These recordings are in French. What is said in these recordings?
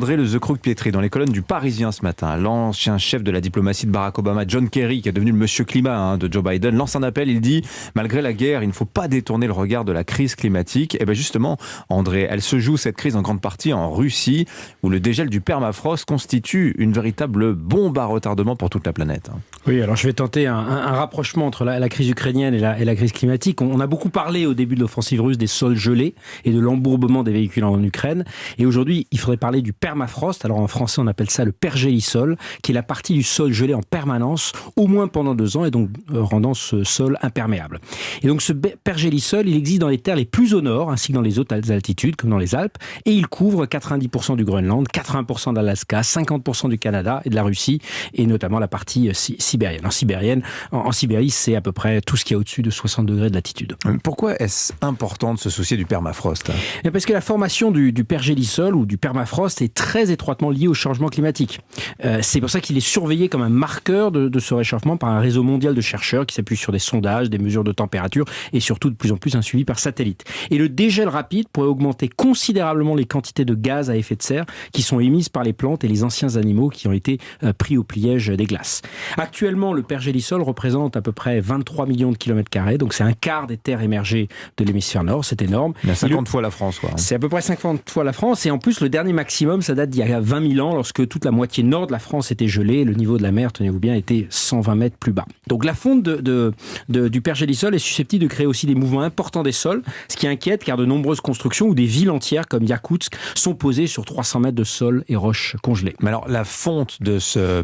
André Le Zecroux-Pietri, dans les colonnes du Parisien ce matin, l'ancien chef de la diplomatie de Barack Obama, John Kerry, qui est devenu le monsieur climat de Joe Biden, lance un appel. Il dit, malgré la guerre, il ne faut pas détourner le regard de la crise climatique. Et bien justement, André, elle se joue cette crise en grande partie en Russie, où le dégel du permafrost constitue une véritable bombe à retardement pour toute la planète. Oui, alors je vais tenter un rapprochement entre la crise ukrainienne et la crise climatique. On a beaucoup parlé au début de l'offensive russe des sols gelés et de l'embourbement des véhicules en Ukraine. Et aujourd'hui, il faudrait parler du permafrost. Alors en français, on appelle ça le pergélisol, qui est la partie du sol gelé en permanence, au moins pendant 2 ans, et donc rendant ce sol imperméable. Et donc ce pergélisol, il existe dans les terres les plus au nord, ainsi que dans les hautes altitudes, comme dans les Alpes, et il couvre 90% du Groenland, 80% d'Alaska, 50% du Canada et de la Russie, et notamment la partie sibérienne. En Sibérie, c'est à peu près tout ce qui est au-dessus de 60 degrés de latitude. Pourquoi est-ce important de se soucier du permafrost ? Parce que la formation du pergélisol ou du permafrost est très étroitement liée au changement climatique. C'est pour ça qu'il est surveillé comme un marqueur de ce réchauffement par un réseau mondial de chercheurs qui s'appuie sur des sondages, des mesures de température et surtout de plus en plus un suivi par satellite. Et le dégel rapide pourrait augmenter considérablement les quantités de gaz à effet de serre qui sont émises par les plantes et les anciens animaux qui ont été pris au piège des glaces. Actuellement, le pergélisol représente à peu près 23 millions de kilomètres carrés, donc c'est un quart des terres émergées de l'hémisphère nord, c'est énorme. Il y a 50 fois la France, quoi. C'est à peu près 50 fois la France, et en plus le dernier maximum, ça date d'il y a 20 000 ans, lorsque toute la moitié nord de la France était gelée, le niveau de la mer, tenez-vous bien, était 120 mètres plus bas. Donc la fonte du pergélisol est susceptible de créer aussi des mouvements importants des sols, ce qui inquiète car de nombreuses constructions ou des villes entières comme Yakoutsk sont posées sur 300 mètres de sol et roches congelées. Mais alors la fonte de ce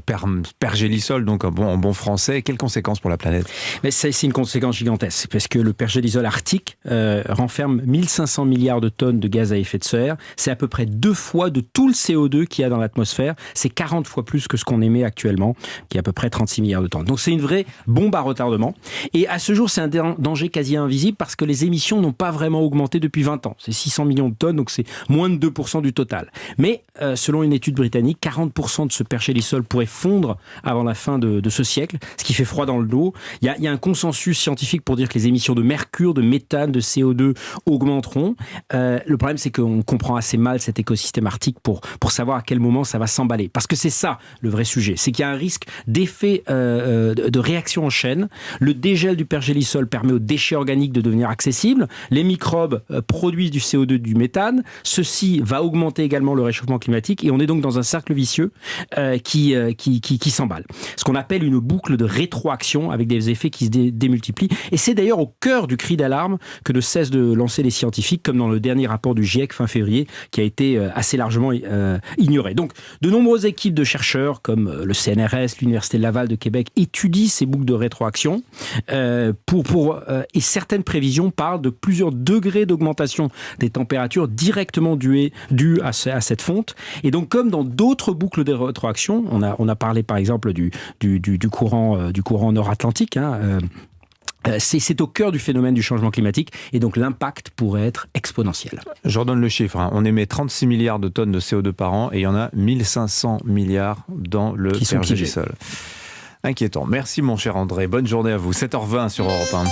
pergélisol, donc en bon français, quelles conséquences pour la planète ? Mais c'est une conséquence gigantesque, parce que le pergélisol arctique renferme 1500 milliards de tonnes de gaz à effet de serre. C'est à peu près 2 fois de tout le CO2 qu'il y a dans l'atmosphère. C'est 40 fois plus que ce qu'on émet actuellement, qui est à peu près 36 milliards de tonnes. Donc c'est une vraie bombe à retardement. Et à ce jour, c'est un danger quasi invisible parce que les émissions n'ont pas vraiment augmenté depuis 20 ans. C'est 600 millions de tonnes, donc c'est moins de 2% du total. Mais selon une étude britannique, 40% de ce pergélisol pourrait fondre avant la fin de ce siècle, ce qui fait froid dans le dos. Il y a un consensus scientifique pour dire que les émissions de mercure, de méthane, de CO2 augmenteront. Le problème, c'est qu'on comprend assez mal cet écosystème arctique pour savoir à quel moment ça va s'emballer. Parce que c'est ça le vrai sujet, c'est qu'il y a un risque d'effet de réaction en chaîne. Le dégel du pergélisol permet aux déchets organiques de devenir accessibles. Les microbes produisent du CO2, du méthane. Ceci va augmenter également le réchauffement climatique et on est donc dans un cercle vicieux qui s'emballe. Ce qu'on appelle une boucle de rétroaction avec des effets qui se démultiplient. Et c'est d'ailleurs au cœur du cri d'alarme que ne cessent de lancer les scientifiques, comme dans le dernier rapport du GIEC fin février, qui a été assez largement ignoré. Donc, de nombreuses équipes de chercheurs, comme le CNRS, l'Université de Laval de Québec, étudient ces boucles de rétroaction et certaines prévisions parlent de plusieurs degrés d'augmentation des températures directement dues à cette fonte. Et donc, comme dans d'autres boucles de rétroaction, on a parlé par exemple du courant nord-atlantique, c'est au cœur du phénomène du changement climatique et donc l'impact pourrait être exponentiel. Je redonne le chiffre. On émet 36 milliards de tonnes de CO2 par an et il y en a 1500 milliards dans le pergélisol. Inquiétant. Merci mon cher André. Bonne journée à vous. 7h20 sur Europe 1.